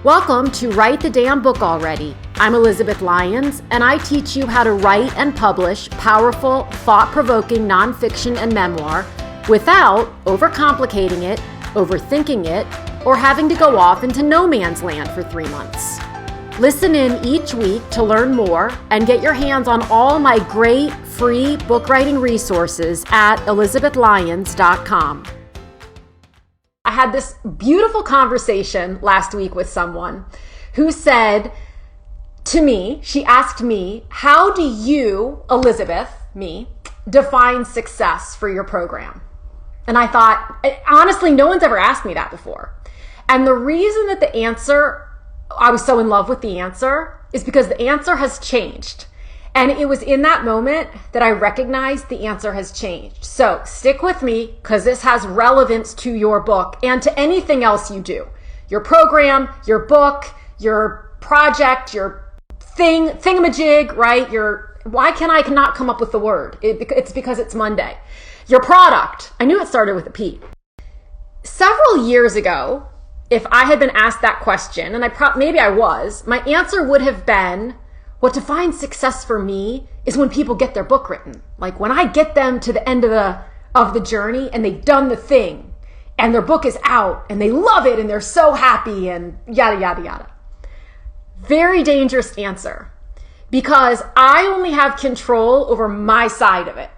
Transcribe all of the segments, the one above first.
Welcome to Write the Damn Book Already. I'm Elizabeth Lyons, and I teach you how to write and publish powerful, thought-provoking nonfiction and memoir without overcomplicating it, overthinking it, or having to go off into no man's land for 3 months. Listen in each week to learn more and get your hands on all my great free book writing resources at elizabethlyons.com. I had this beautiful conversation last week with someone who said to me, she asked me, how do you, Elizabeth, me, define success for your program? And I thought, honestly, no one's ever asked me that before. And the reason that the answer, I was so in love with the answer, is because the answer has changed. And it was in that moment that I recognized the answer has changed. So stick with me because this has relevance to your book and to anything else you do. Your program, your book, your project, your thingamajig, right? Why can I not come up with the word? It's because it's Monday. Your product. I knew it started with a P. Several years ago, if I had been asked that question, and maybe I was, my answer would have been, what defines success for me is when people get their book written. Like when I get them to the end of the journey and they've done the thing and their book is out and they love it and they're so happy and yada, yada, yada. Very dangerous answer because I only have control over my side of it.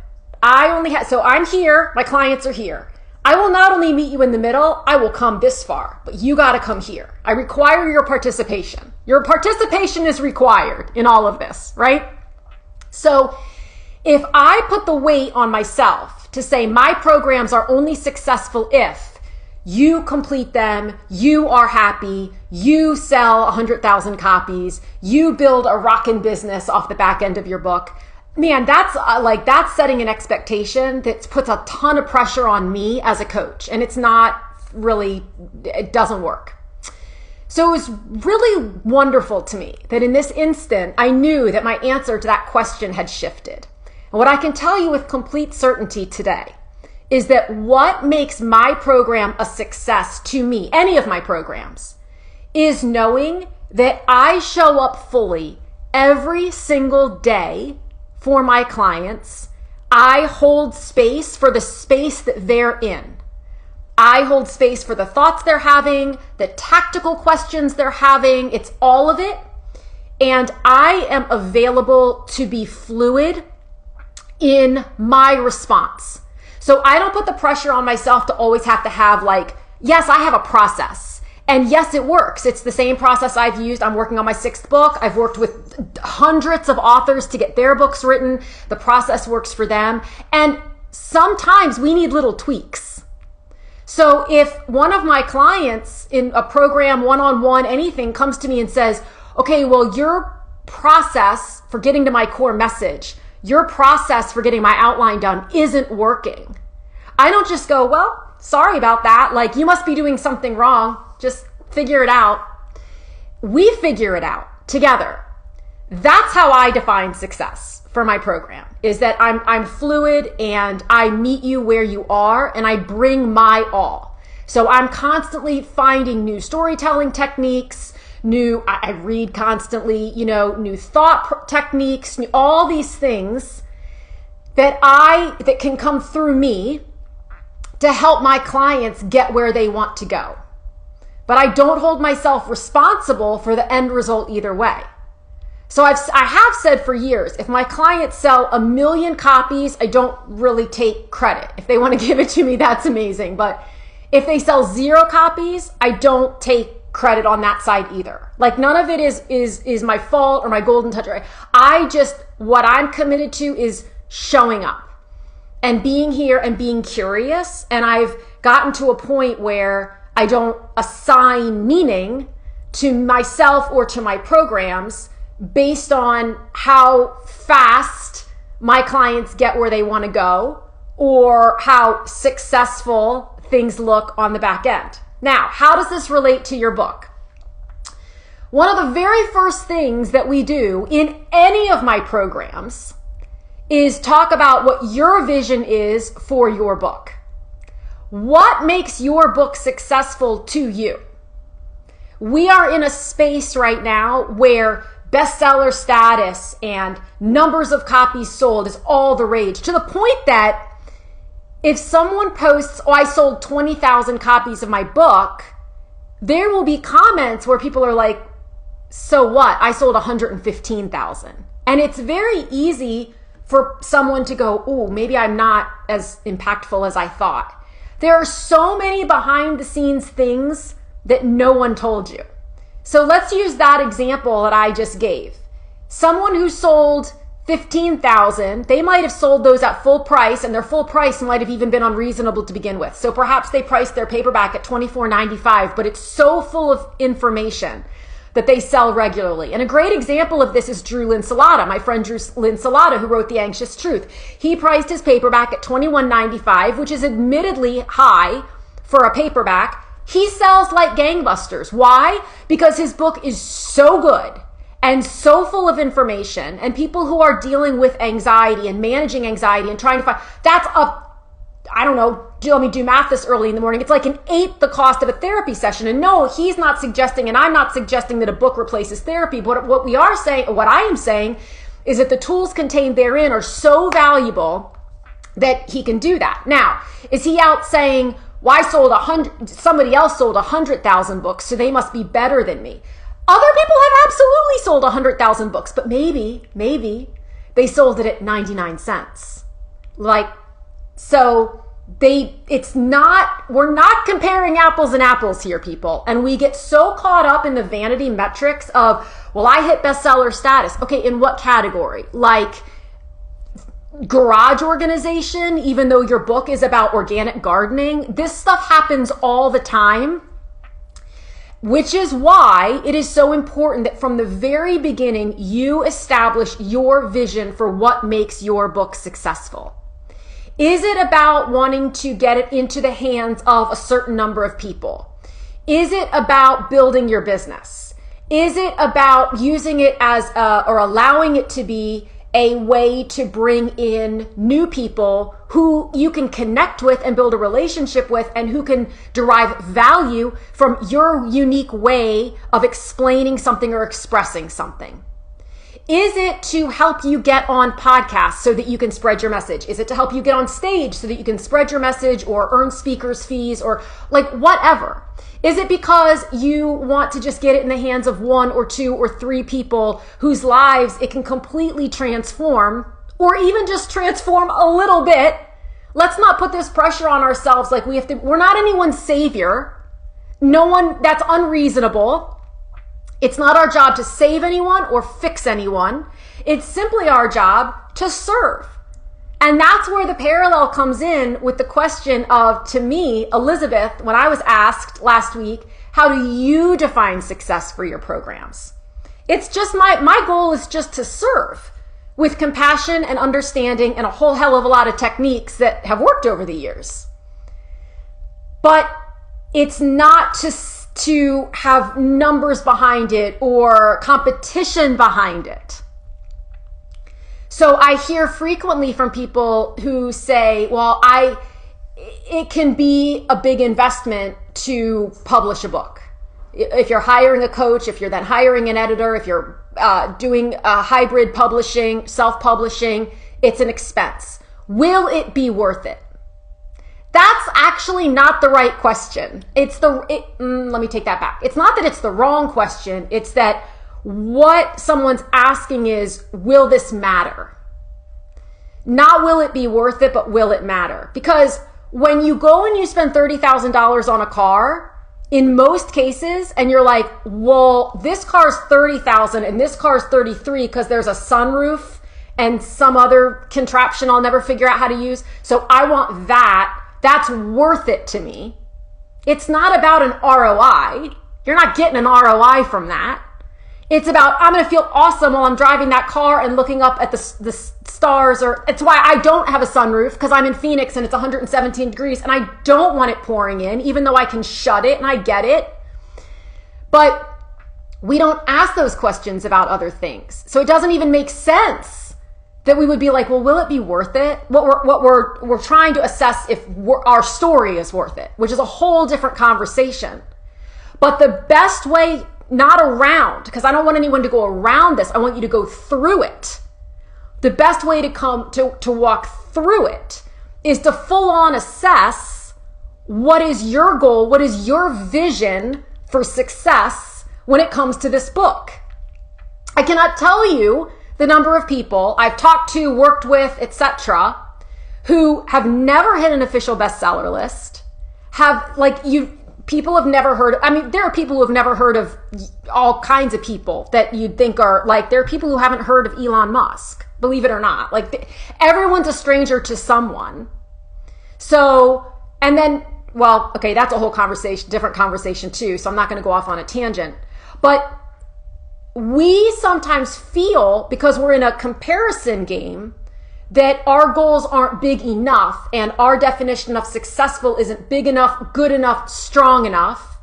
So I'm here, my clients are here. I will not only meet you in the middle, I will come this far, but you got to come here. I require your participation. Your participation is required in all of this, right? So if I put the weight on myself to say my programs are only successful if you complete them, you are happy, you sell 100,000 copies, you build a rockin' business off the back end of your book, man, that's setting an expectation that puts a ton of pressure on me as a coach. And it doesn't work. So it was really wonderful to me that in this instant, I knew that my answer to that question had shifted. And what I can tell you with complete certainty today is that what makes my program a success to me, any of my programs, is knowing that I show up fully every single day for my clients. I hold space for the space that they're in. I hold space for the thoughts they're having, the tactical questions they're having. It's all of it. And I am available to be fluid in my response. So I don't put the pressure on myself to always have to have yes, I have a process. And yes, it works. It's the same process I've used. I'm working on my 6th book. I've worked with hundreds of authors to get their books written. The process works for them. And sometimes we need little tweaks. So if one of my clients in a program, one-on-one, anything, comes to me and says, okay, well, your process for getting to my core message, your process for getting my outline done isn't working. I don't just go, well, sorry about that. You must be doing something wrong. Just figure it out. We figure it out together. That's how I define success for my program, is that I'm fluid and I meet you where you are and I bring my all. So I'm constantly finding new storytelling techniques, I read constantly, new thought techniques, all these things that can come through me to help my clients get where they want to go. But I don't hold myself responsible for the end result either way. So I have said for years, if my clients sell 1 million copies, I don't really take credit. If they want to give it to me, that's amazing. But if they sell 0 copies, I don't take credit on that side either. None of it is my fault or my golden touch. What I'm committed to is showing up and being here and being curious. And I've gotten to a point where I don't assign meaning to myself or to my programs based on how fast my clients get where they want to go or how successful things look on the back end. Now, how does this relate to your book? One of the very first things that we do in any of my programs is talk about what your vision is for your book. What makes your book successful to you? we are in a space right now where bestseller status and numbers of copies sold is all the rage, to the point that if someone posts, oh, I sold 20,000 copies of my book, there will be comments where people are like, so what? I sold 115,000. And it's very easy for someone to go, oh, maybe I'm not as impactful as I thought. There are so many behind the scenes things that no one told you. So let's use that example that I just gave. Someone who sold 15,000, they might have sold those at full price, and their full price might have even been unreasonable to begin with. So perhaps they priced their paperback at $24.95, but it's so full of information that they sell regularly. And a great example of this is Drew Linsalata, my friend Drew Linsalata, who wrote The Anxious Truth. He priced his paperback at $21.95, which is admittedly high for a paperback. He sells like gangbusters. Why? Because his book is so good and so full of information, and people who are dealing with anxiety and managing anxiety and trying to find, that's I don't know, let me do math this early in the morning. It's like an eighth the cost of a therapy session. And no, he's not suggesting, and I'm not suggesting that a book replaces therapy. But what we are saying, what I am saying, is that the tools contained therein are so valuable that he can do that. Now, is he out saying, well, somebody else sold 100,000 books, so they must be better than me? Other people have absolutely sold 100,000 books, but maybe they sold it at 99 cents. So we're not comparing apples and apples here, people. And we get so caught up in the vanity metrics of, well, I hit bestseller status. Okay, in what category? Like garage organization, even though your book is about organic gardening. This stuff happens all the time, which is why it is so important that from the very beginning, you establish your vision for what makes your book successful. Is it about wanting to get it into the hands of a certain number of people? Is it about building your business? Is it about using it as or allowing it to be a way to bring in new people who you can connect with and build a relationship with, and who can derive value from your unique way of explaining something or expressing something? Is it to help you get on podcasts so that you can spread your message? Is it to help you get on stage so that you can spread your message or earn speakers' fees or like whatever? Is it because you want to just get it in the hands of one or two or three people whose lives it can completely transform, or even just transform a little bit? Let's not put this pressure on ourselves like we're not anyone's savior. No one, that's unreasonable. It's not our job to save anyone or fix anyone. It's simply our job to serve. And that's where the parallel comes in with the question of, to me, Elizabeth, when I was asked last week, how do you define success for your programs? It's just my goal is just to serve with compassion and understanding and a whole hell of a lot of techniques that have worked over the years. But it's not to have numbers behind it or competition behind it. So I hear frequently from people who say, well, it can be a big investment to publish a book. If you're hiring a coach, if you're then hiring an editor, if you're doing hybrid publishing, self-publishing, it's an expense. Will it be worth it? That's actually not the right question. Let me take that back. It's not that it's the wrong question. It's that what someone's asking is, will this matter? Not will it be worth it, but will it matter? Because when you go and you spend $30,000 on a car, in most cases, and you're like, well, this car's $30,000 and this car's $33,000 because there's a sunroof and some other contraption I'll never figure out how to use. So I want that. That's worth it to me. It's not about an ROI. You're not getting an ROI from that. It's about, I'm going to feel awesome while I'm driving that car and looking up at the stars. Or it's why I don't have a sunroof, because I'm in Phoenix and it's 117 degrees and I don't want it pouring in, even though I can shut it and I get it. But we don't ask those questions about other things. So it doesn't even make sense that we would be like, well, will it be worth it? What we're trying to assess if our story is worth it, which is a whole different conversation. But the best way, not around, because I don't want anyone to go around this. I want you to go through it. The best way to walk through it is to full on assess what is your goal, what is your vision for success when it comes to this book. I cannot tell you the number of people I've talked to, worked with, etc., who have never hit an official bestseller list, people have never heard, there are people who have never heard of all kinds of people that you'd think are there are people who haven't heard of Elon Musk, believe it or not. Everyone's a stranger to someone. So, and then, that's a whole conversation, different conversation too. So I'm not going to go off on a tangent, but we sometimes feel, because we're in a comparison game, that our goals aren't big enough and our definition of successful isn't big enough, good enough, strong enough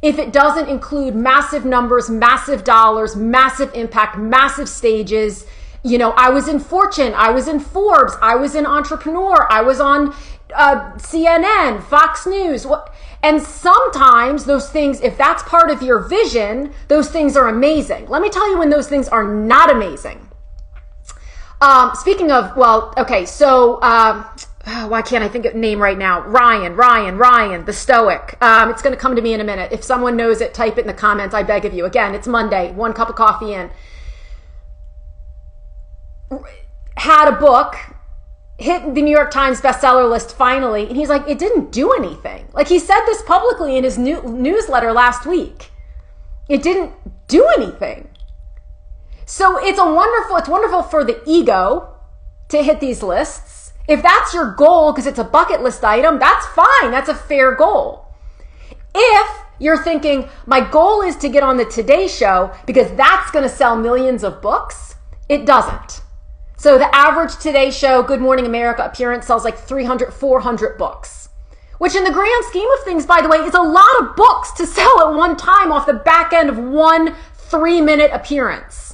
if it doesn't include massive numbers, massive dollars, massive impact, massive stages. I was in Fortune, I was in Forbes, I was in Entrepreneur, I was on CNN, Fox News. And sometimes those things, if that's part of your vision, those things are amazing. Let me tell you when those things are not amazing. Speaking of, why can't I think of a name right now? Ryan, the Stoic. It's going to come to me in a minute. If someone knows it, type it in the comments. I beg of you. Again, it's Monday, 1 cup of coffee in. Had a book, hit the New York Times bestseller list finally, and he's like, it didn't do anything. He said this publicly in his newsletter last week. It didn't do anything. So it's wonderful for the ego to hit these lists. If that's your goal, because it's a bucket list item, that's fine. That's a fair goal. If you're thinking, my goal is to get on the Today Show because that's going to sell millions of books, it doesn't. So the average Today Show, Good Morning America appearance sells 300, 400 books, which in the grand scheme of things, by the way, is a lot of books to sell at one time off the back end of 1 3-minute appearance.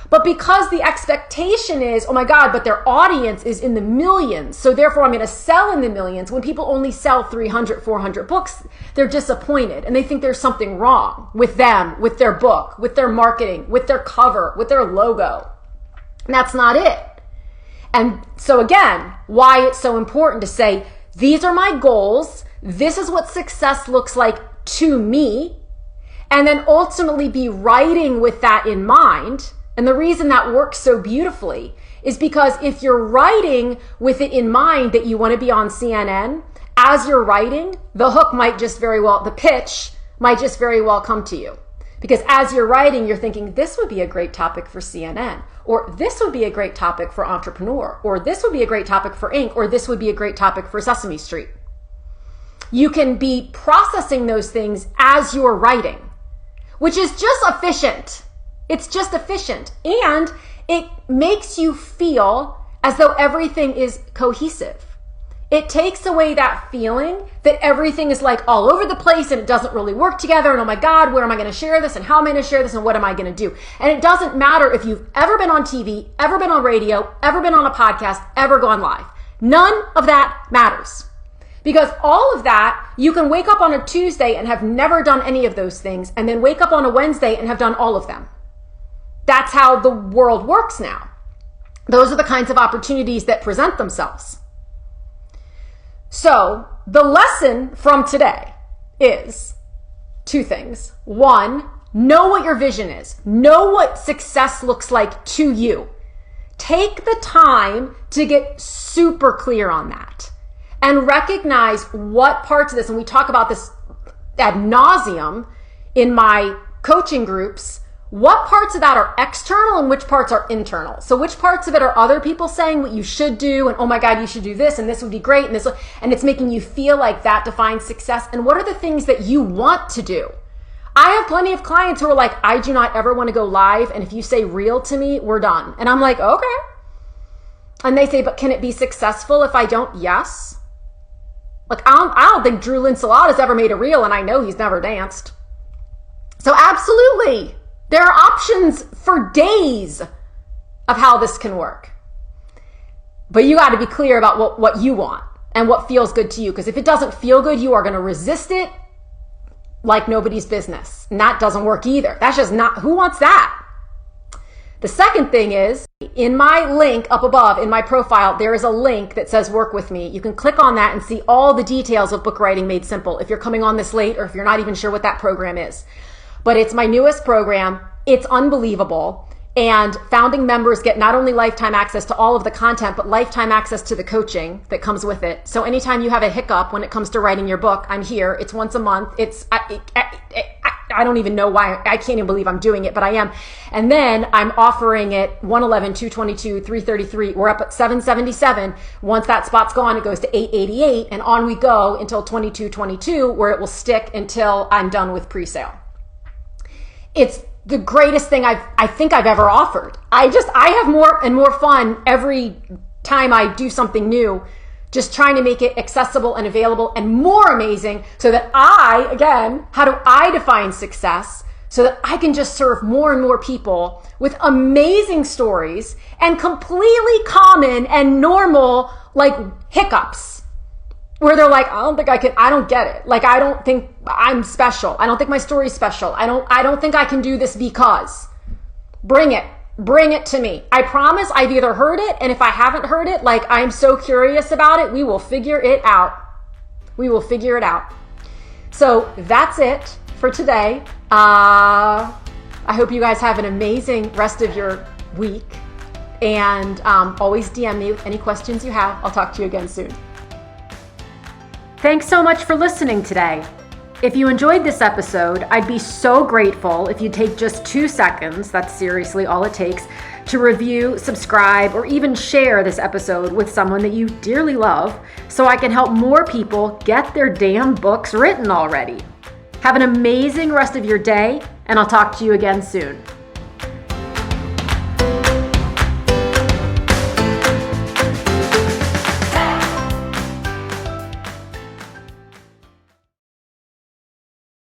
But because the expectation is, oh my God, but their audience is in the millions, so therefore I'm going to sell in the millions. When people only sell 300, 400 books, they're disappointed and they think there's something wrong with them, with their book, with their marketing, with their cover, with their logo. And that's not it. And so again, why it's so important to say, these are my goals. This is what success looks like to me. And then ultimately be writing with that in mind. And the reason that works so beautifully is because if you're writing with it in mind that you want to be on CNN, as you're writing, the pitch might just very well come to you. Because as you're writing, you're thinking, this would be a great topic for CNN, or this would be a great topic for Entrepreneur, or this would be a great topic for Inc., or this would be a great topic for Sesame Street. You can be processing those things as you're writing, which is just efficient. It's just efficient. And it makes you feel as though everything is cohesive. It takes away that feeling that everything is all over the place and it doesn't really work together. And oh my God, where am I going to share this? And how am I going to share this? And what am I going to do? And it doesn't matter if you've ever been on TV, ever been on radio, ever been on a podcast, ever gone live. None of that matters. Because all of that, you can wake up on a Tuesday and have never done any of those things, and then wake up on a Wednesday and have done all of them. That's how the world works now. Those are the kinds of opportunities that present themselves. So the lesson from today is 2 things. 1, know what your vision is. Know what success looks like to you. Take the time to get super clear on that and recognize what parts of this, and we talk about this ad nauseum in my coaching groups, what parts of that are external and which parts are internal. So which parts of it are other people saying what you should do, and oh my God, you should do this, and this would be great, and it's making you feel like that defines success. And what are the things that you want to do? I have plenty of clients who are like, I do not ever want to go live, and if you say real to me, we're done. And I'm like, okay. And they say, but can it be successful if I don't? Yes. I don't think Drew Linsalata has ever made a reel, and I know he's never danced. So absolutely. There are options for days of how this can work. But you got to be clear about what you want and what feels good to you. Because if it doesn't feel good, you are going to resist it like nobody's business. And that doesn't work either. That's just not, who wants that? The second thing is, in my link up above in my profile, there is a link that says work with me. You can click on that and see all the details of Book Writing Made Simple if you're coming on this late or if you're not even sure what that program is. But it's my newest program. It's unbelievable. And founding members get not only lifetime access to all of the content, but lifetime access to the coaching that comes with it. So anytime you have a hiccup when it comes to writing your book, I'm here. It's once a month. I don't even know why. I can't even believe I'm doing it, but I am. And then I'm offering it 111, 222, 333. We're up at 777. Once that spot's gone, it goes to 888, and on we go until 2222, where it will stick until I'm done with pre-sale. It's the greatest thing I think I've ever offered. I have more and more fun every time I do something new, just trying to make it accessible and available and more amazing so that how do I define success so that I can just serve more and more people with amazing stories and completely common and normal like hiccups where they're like, I don't get it. Like, I don't think I'm special. I don't think my story's special. I don't think I can do this because. Bring it to me. I promise I've either heard it, and if I haven't heard it, like I'm so curious about it, we will figure it out. So that's it for today. I hope you guys have an amazing rest of your week, and always DM me with any questions you have. I'll talk to you again soon. Thanks so much for listening today. If you enjoyed this episode, I'd be so grateful if you'd take just 2 seconds, that's seriously all it takes, to review, subscribe, or even share this episode with someone that you dearly love so I can help more people get their damn books written already. Have an amazing rest of your day, and I'll talk to you again soon.